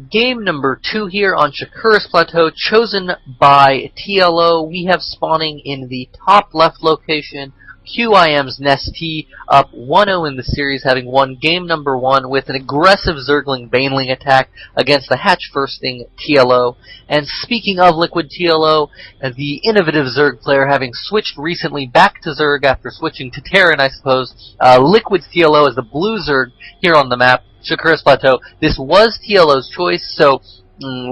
Game number 2 here on Shakuris Plateau, chosen by TLO. We have spawning in the top left location, QIM's Nestea, up 1-0 in the series, having won game number 1 with an aggressive Zergling Baneling attack against the hatch firsting TLO. And speaking of Liquid TLO, the innovative Zerg player, having switched recently back to Zerg after switching to Terran, I suppose, Liquid TLO is the blue Zerg here on the map. Shakuris Plateau. This was TLO's choice, so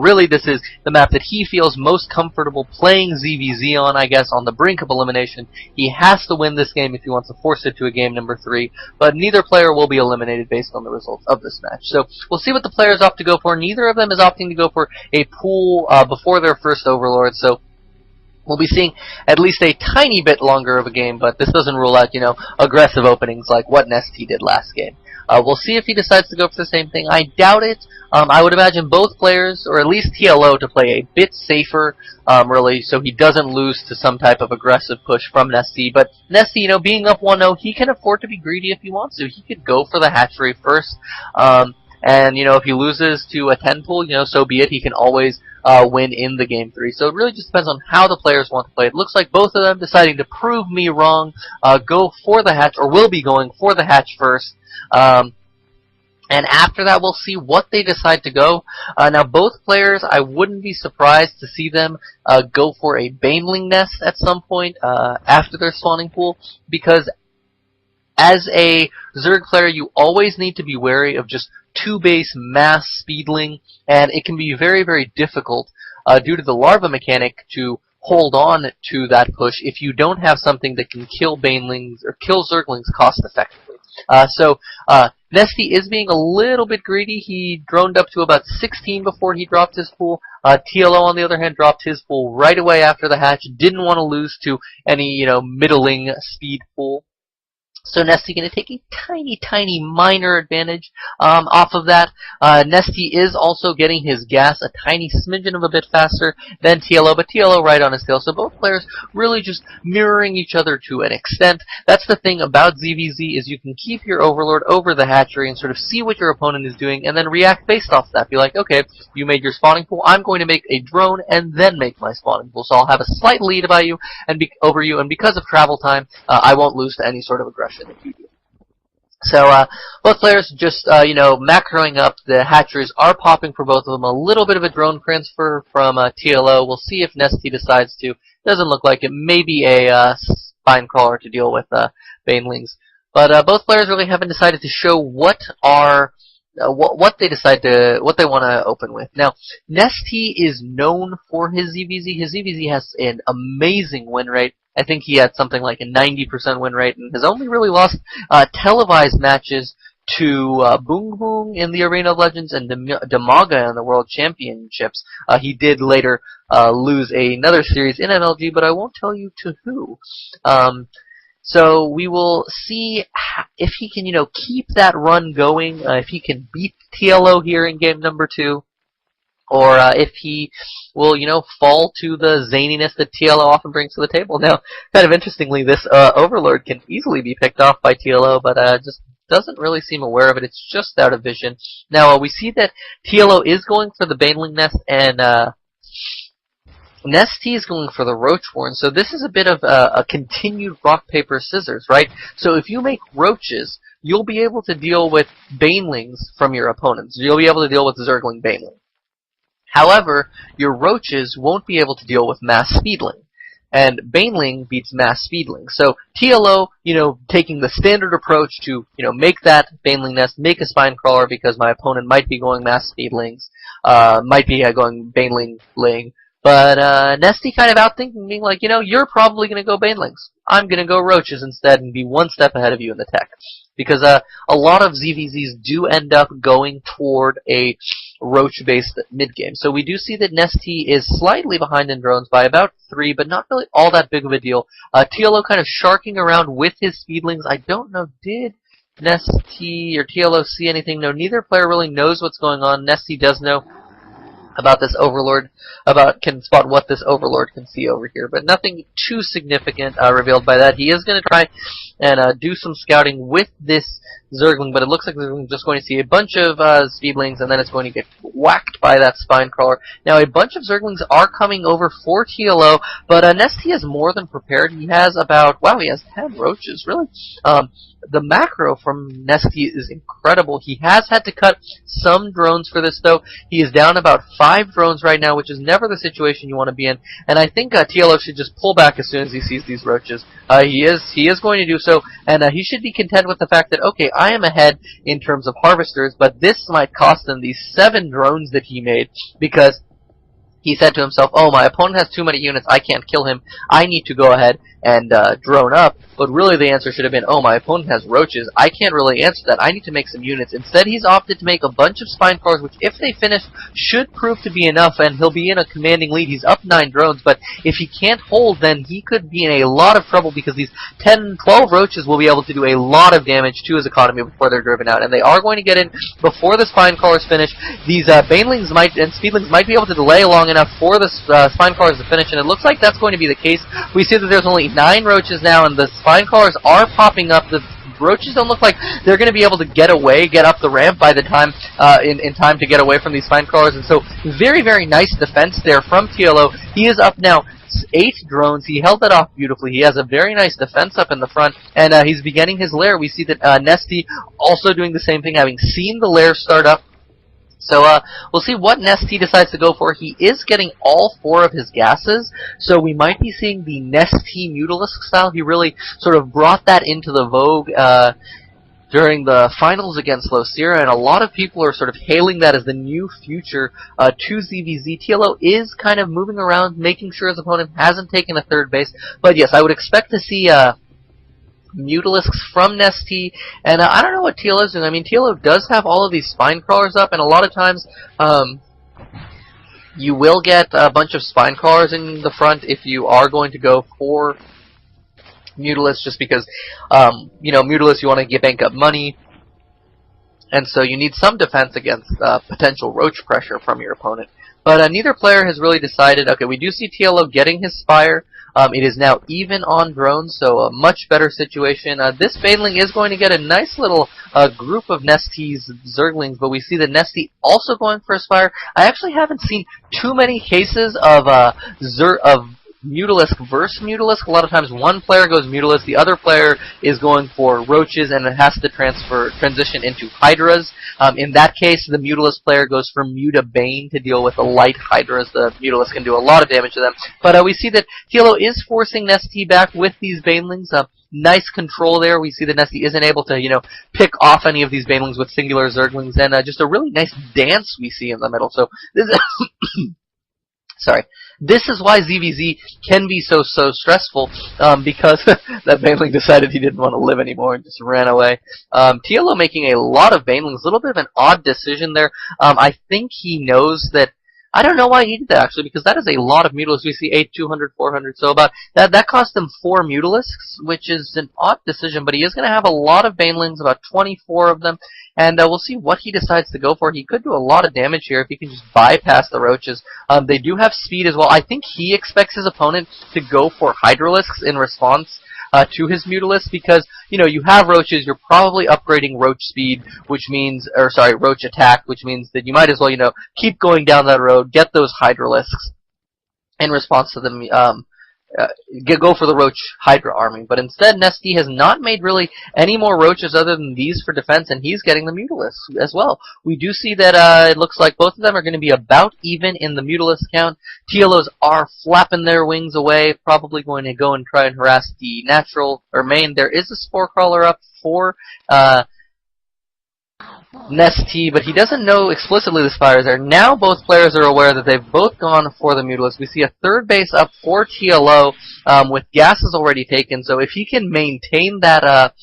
really this is the map that he feels most comfortable playing ZvZ on, I guess, on the brink of elimination. He has to win this game if he wants to force it to a game number 3, but neither player will be eliminated based on the results of this match. So we'll see what the players opt to go for. Neither of them is opting to go for a pool before their first Overlord, so we'll be seeing at least a tiny bit longer of a game, but this doesn't rule out, aggressive openings like what Nestea did last game. We'll see if he decides to go for the same thing. I doubt it. I would imagine both players, or at least TLO, to play a bit safer, really, so he doesn't lose to some type of aggressive push from Nestea. But Nestea, being up 1-0, he can afford to be greedy if he wants to. He could go for the hatchery first. And, if he loses to a 10 pool, so be it. He can always win in the game 3. So it really just depends on how the players want to play. It looks like both of them deciding to prove me wrong, go for the hatch, or will be going for the hatch first. And after that, we'll see what they decide to go. Now, both players, I wouldn't be surprised to see them go for a Baneling nest at some point after their spawning pool, because as a Zerg player, you always need to be wary of just 2-base mass speedling, and it can be very, very difficult due to the larva mechanic to hold on to that push if you don't have something that can kill Banelings or kill Zerglings cost effectively. Nestea is being a little bit greedy. He droned up to about 16 before he dropped his pool. TLO, on the other hand, dropped his pool right away after the hatch. Didn't want to lose to any, middling speed pool. So Nestea going to take a tiny, tiny minor advantage off of that. Nestea is also getting his gas a tiny smidgen of a bit faster than TLO, but TLO right on his tail. So both players really just mirroring each other to an extent. That's the thing about ZvZ, is you can keep your Overlord over the hatchery and sort of see what your opponent is doing and then react based off that. Be like, okay, you made your spawning pool, I'm going to make a drone and then make my spawning pool. So I'll have a slight lead about you and over you, and because of travel time, I won't lose to any sort of aggression if you do. So both players just macroing up. The hatcheries are popping for both of them. A little bit of a drone transfer from TLO. We'll see if Nestea decides to. Doesn't look like it. Maybe a spine crawler to deal with Banelings. But both players really haven't decided to show what are what they want to open with. Now, Nestea is known for his ZvZ. His ZvZ has an amazing win rate. I think he had something like a 90% win rate, and has only really lost televised matches to Boong Boong in the Arena of Legends and Demaga in the World Championships. He did later lose another series in MLG, but I won't tell you to who. So we will see if he can, keep that run going, if he can beat TLO here in game number 2. Or if he will, fall to the zaniness that TLO often brings to the table. Now, kind of interestingly, this Overlord can easily be picked off by TLO, but just doesn't really seem aware of it. It's just out of vision. Now, we see that TLO is going for the Baneling nest, and Nestea is going for the Roachborn. So this is a bit of a continued rock, paper, scissors, right? So if you make roaches, you'll be able to deal with Banelings from your opponents. You'll be able to deal with Zergling Baneling. However, your roaches won't be able to deal with mass speedling. And Baneling beats mass speedling. So TLO, taking the standard approach to, make that Baneling nest, make a spine crawler because my opponent might be going mass speedlings, might be going Baneling. But Nestea kind of outthinking, being like, you're probably going to go Banelings. I'm going to go roaches instead and be one step ahead of you in the tech. Because a lot of ZvZs do end up going toward a roach-based mid-game. So we do see that Nestea is slightly behind in drones by about 3, but not really all that big of a deal. TLO kind of sharking around with his speedlings. I don't know, did Nestea or TLO see anything? No, neither player really knows what's going on. Nestea does know about this Overlord, can spot what this Overlord can see over here, but nothing too significant revealed by that. He is going to try and do some scouting with this Zergling, but it looks like we're just going to see a bunch of Speedlings, and then it's going to get whacked by that Spinecrawler. Now, a bunch of Zerglings are coming over for TLO, but Nestea is more than prepared. He has about, wow, he has 10 roaches, really. The macro from Nestea is incredible. He has had to cut some drones for this, though. He is down about 5 drones right now, which is never the situation you want to be in. And I think TLO should just pull back as soon as he sees these roaches. He is going to do so, and he should be content with the fact that, okay, I am ahead in terms of harvesters, but this might cost him these 7 drones that he made, because he said to himself, oh, my opponent has too many units, I can't kill him, I need to go ahead and drone up. But really the answer should have been, oh, my opponent has roaches, I can't really answer that, I need to make some units. Instead, he's opted to make a bunch of Spinecrawlers, which if they finish, should prove to be enough, and he'll be in a commanding lead. He's up 9 drones, but if he can't hold, then he could be in a lot of trouble, because these 10, 12 roaches will be able to do a lot of damage to his economy before they're driven out. And they are going to get in before the Spinecrawlers finish. These Banelings and Speedlings might be able to delay long enough for the Spinecrawlers to finish, and it looks like that's going to be the case. We see that there's only 9 roaches now, and the Spinecrawlers are popping up. The roaches don't look like they're going to be able to get up the ramp by the time in time to get away from these Spinecrawlers, and so very, very nice defense there from TLO. He is up now 8 drones. He held that off beautifully. He has a very nice defense up in the front, and he's beginning his lair. We see that Nestea also doing the same thing, having seen the lair start up. So we'll see what Nestea decides to go for. He is getting all 4 of his gases, so we might be seeing the Nestea Mutalisk style. He really sort of brought that into the vogue during the finals against Losira, and a lot of people are sort of hailing that as the new future to ZvZ. TLO is kind of moving around, making sure his opponent hasn't taken a 3rd base, but yes, I would expect to see Mutalisks from Nestea, and I don't know what TLO is doing. I mean, TLO does have all of these Spinecrawlers up, and a lot of times you will get a bunch of Spinecrawlers in the front if you are going to go for Mutalisks, just because, you know, Mutalisks, you want to bank up money, and so you need some defense against potential roach pressure from your opponent. But neither player has really decided. Okay, we do see TLO getting his Spire. It is now even on drones, so a much better situation. This Baneling is going to get a nice little group of Nestea's Zerglings, but we see that Nestea also going for a Spire. I actually haven't seen too many cases of Mutalisk versus Mutalisk. A lot of times one player goes Mutalisk, the other player is going for Roaches, and it has to transition into Hydras. In that case, the Mutalisk player goes for Mutabane to deal with the light Hydras. The Mutalisk can do a lot of damage to them. But we see that TLO is forcing Nestea back with these Banelings. Nice control there. We see that Nestea isn't able to, you know, pick off any of these Banelings with singular Zerglings, and just a really nice dance we see in the middle. So this is sorry. This is why ZvZ can be so stressful, because that Baneling decided he didn't want to live anymore and just ran away. TLO making a lot of Banelings, a little bit of an odd decision there. I think he knows that. I don't know why he did that, actually, because that is a lot of Mutalisks. We see 8, 200, 400, so about that cost him 4 Mutalisks, which is an odd decision, but he is going to have a lot of Banelings, about 24 of them, and we'll see what he decides to go for. He could do a lot of damage here if he can just bypass the Roaches. They do have speed as well. I think he expects his opponent to go for Hydralisks in response to his Mutalisk, because, you know, you have Roaches, you're probably upgrading Roach speed, which means, or sorry, Roach attack, which means that you might as well, you know, keep going down that road, get those Hydralisks in response to them, go for the Roach Hydra army. But instead, Nestea has not made really any more Roaches other than these for defense, and he's getting the Mutalisks as well. We do see that it looks like both of them are going to be about even in the Mutalisk count. TLOs are flapping their wings away, probably going to go and try and harass the natural, or main. There is a Spore Crawler up for Nestea, but he doesn't know explicitly the Spires there. Now both players are aware that they've both gone for the Mutalisk. We see a 3rd base up for TLO with gases already taken, so if he can maintain that,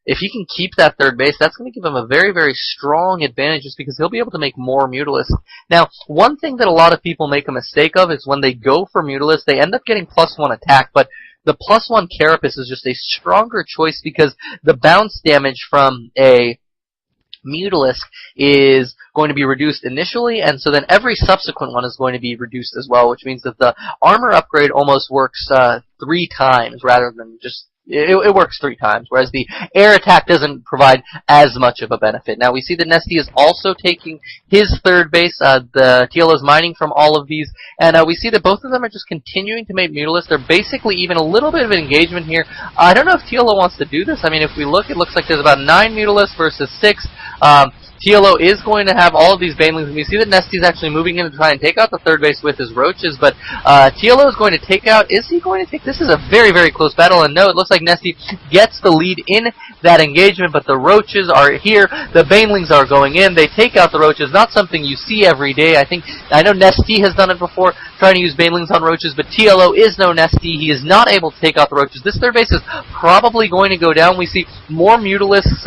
if he can keep that 3rd base, that's going to give him a very, very strong advantage, just because he'll be able to make more Mutalisks. Now, one thing that a lot of people make a mistake of is when they go for Mutalisks, they end up getting +1 attack, but the +1 Carapace is just a stronger choice, because the bounce damage from a Mutalisk is going to be reduced initially, and so then every subsequent one is going to be reduced as well, which means that the armor upgrade almost works 3 times rather than just it works 3 times, whereas the air attack doesn't provide as much of a benefit. Now we see that Nestea is also taking his third base. The TLO is mining from all of these, and we see that both of them are just continuing to make Mutalisks. They're basically even a little bit of an engagement here. I don't know if TLO wants to do this. I mean, if we look, it looks like there's about 9 Mutalisks versus 6. TLO is going to have all of these banelings, and we see that Nestea is actually moving in to try and take out the third base with his roaches, but TLO is going to take out, is he going to take, this is a very, very close battle, and no, it looks like Nestea gets the lead in that engagement, but the roaches are here, the banelings are going in, they take out the roaches, not something you see every day. I know Nestea has done it before, trying to use banelings on roaches, but TLO is no Nestea, he is not able to take out the roaches. This third base is probably going to go down. We see more Mutalisks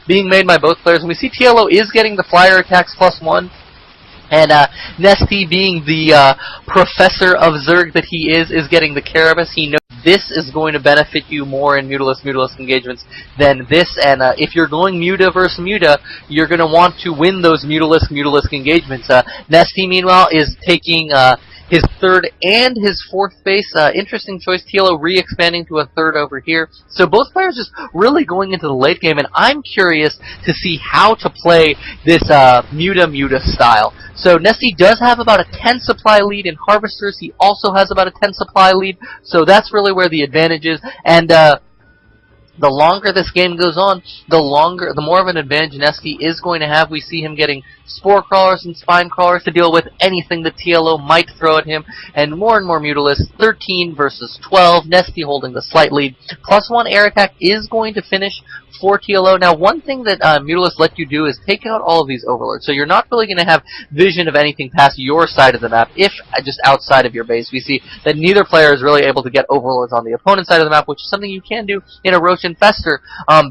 being made by both players, and we see TLO is getting the flyer attacks +1, and Nestea, being the professor of Zerg that he is getting the Carapace. He knows this is going to benefit you more in Mutalisk engagements than this, and if you're going Muta versus Muta, you're going to want to win those Mutalisk engagements. Nestea, meanwhile, is taking his third and his fourth base. Interesting choice. TLO re-expanding to a third over here. So both players just really going into the late game, and I'm curious to see how to play this Muta style. So Nestea does have about a 10 supply lead in Harvesters. He also has about a 10 supply lead. So that's really where the advantage is. And the longer this game goes on, the more of an advantage Nestea is going to have. We see him getting Spore Crawlers and Spine Crawlers to deal with anything that TLO might throw at him, and more Mutalisks. 13 versus 12, Nestea holding the slight lead. +1 air attack is going to finish for TLO. Now, one thing that Mutalisks let you do is take out all of these Overlords, so you're not really going to have vision of anything past your side of the map, if just outside of your base. We see that neither player is really able to get Overlords on the opponent's side of the map, which is something you can do in a Roach Infestor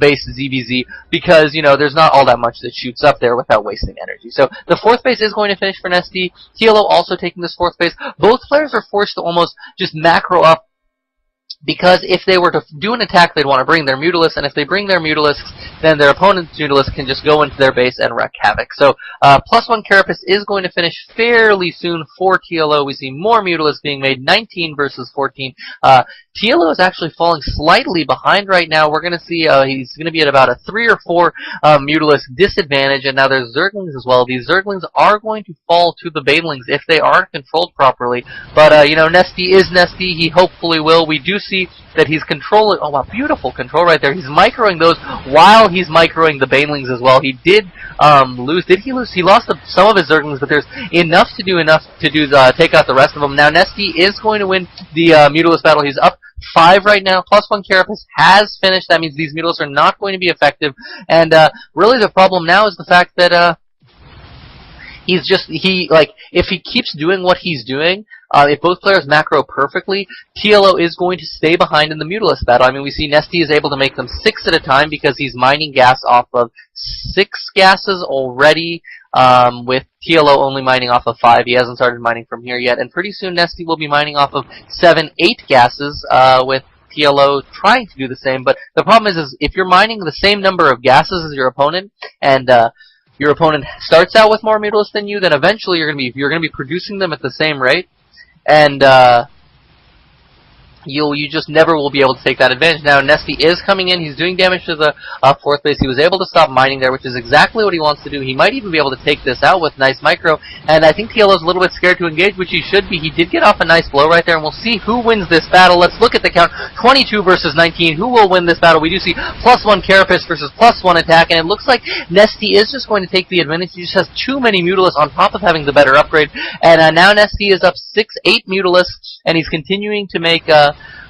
based ZvZ, because, you know, there's not all that much that shoots up there without wasting energy. So the fourth base is going to finish for Nestea. TLO also taking this fourth base. Both players are forced to almost just macro up, because if they were to do an attack, they'd want to bring their Mutalisks, and if they bring their Mutalisks, then their opponent's Mutalisks can just go into their base and wreak havoc. So, +1 Carapace is going to finish fairly soon for TLO. We see more Mutalisks being made, 19 versus 14. TLO is actually falling slightly behind right now. We're going to see he's going to be at about a 3 or 4 Mutalisk disadvantage, and now there's Zerglings as well. These Zerglings are going to fall to the Banelings if they aren't controlled properly. But, you know, Nestea is Nestea. He hopefully will. We do see that he's controlling. Oh, wow, beautiful control right there. He's microing those while he's microing the Banelings as well. He did lose. Did he lose? He lost some of his Zerglings, but there's enough to take out the rest of them. Now Nestea is going to win the Mutalisk battle. He's up 5 right now. +1 Carapace has finished. That means these Mutalisks are not going to be effective. And really the problem now is the fact that if he keeps doing what he's doing, if both players macro perfectly, TLO is going to stay behind in the Mutalisk battle. I mean, we see Nestea is able to make them 6 at a time because he's mining gas off of 6 gases already, with TLO only mining off of 5. He hasn't started mining from here yet, and pretty soon Nestea will be mining off of 7, 8 gases, with TLO trying to do the same. But the problem is if you're mining the same number of gases as your opponent, and your opponent starts out with more Mutalisks than you, then eventually you're going to be producing them at the same rate, and you just never will be able to take that advantage. Now Nestea is coming in. He's doing damage to the fourth base. He was able to stop mining there, which is exactly what he wants to do. He might even be able to take this out with nice micro, and I think TLO is a little bit scared to engage, which he should be. He did get off a nice blow right there, and we'll see who wins this battle. Let's look at the count. 22 versus 19. Who will win this battle? We do see +1 Carapace versus +1 attack, and it looks like Nestea is just going to take the advantage. He just has too many Mutalisks on top of having the better upgrade, and now Nestea is up 6, 8 Mutalisks, and he's continuing to make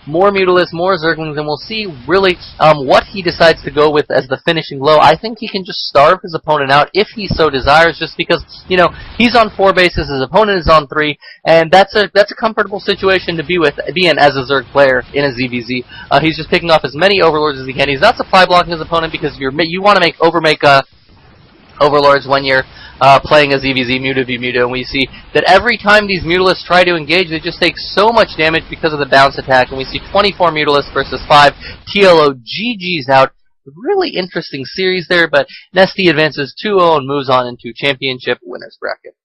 more Mutalisks, more Zerglings, and we'll see really what he decides to go with as the finishing blow. I think he can just starve his opponent out if he so desires, just because, you know, he's on 4 bases, his opponent is on 3, and that's a comfortable situation to be in as a Zerg player in a ZvZ. He's just picking off as many Overlords as he can. He's not supply blocking his opponent because you want to overmake Overlords when you're playing a ZvZ Muta v Muta, and we see that every time these Mutalisks try to engage, they just take so much damage because of the bounce attack, and we see 24 Mutalisks versus 5. TLO GG's out. Really interesting series there, but Nestea advances 2-0 and moves on into championship winners bracket.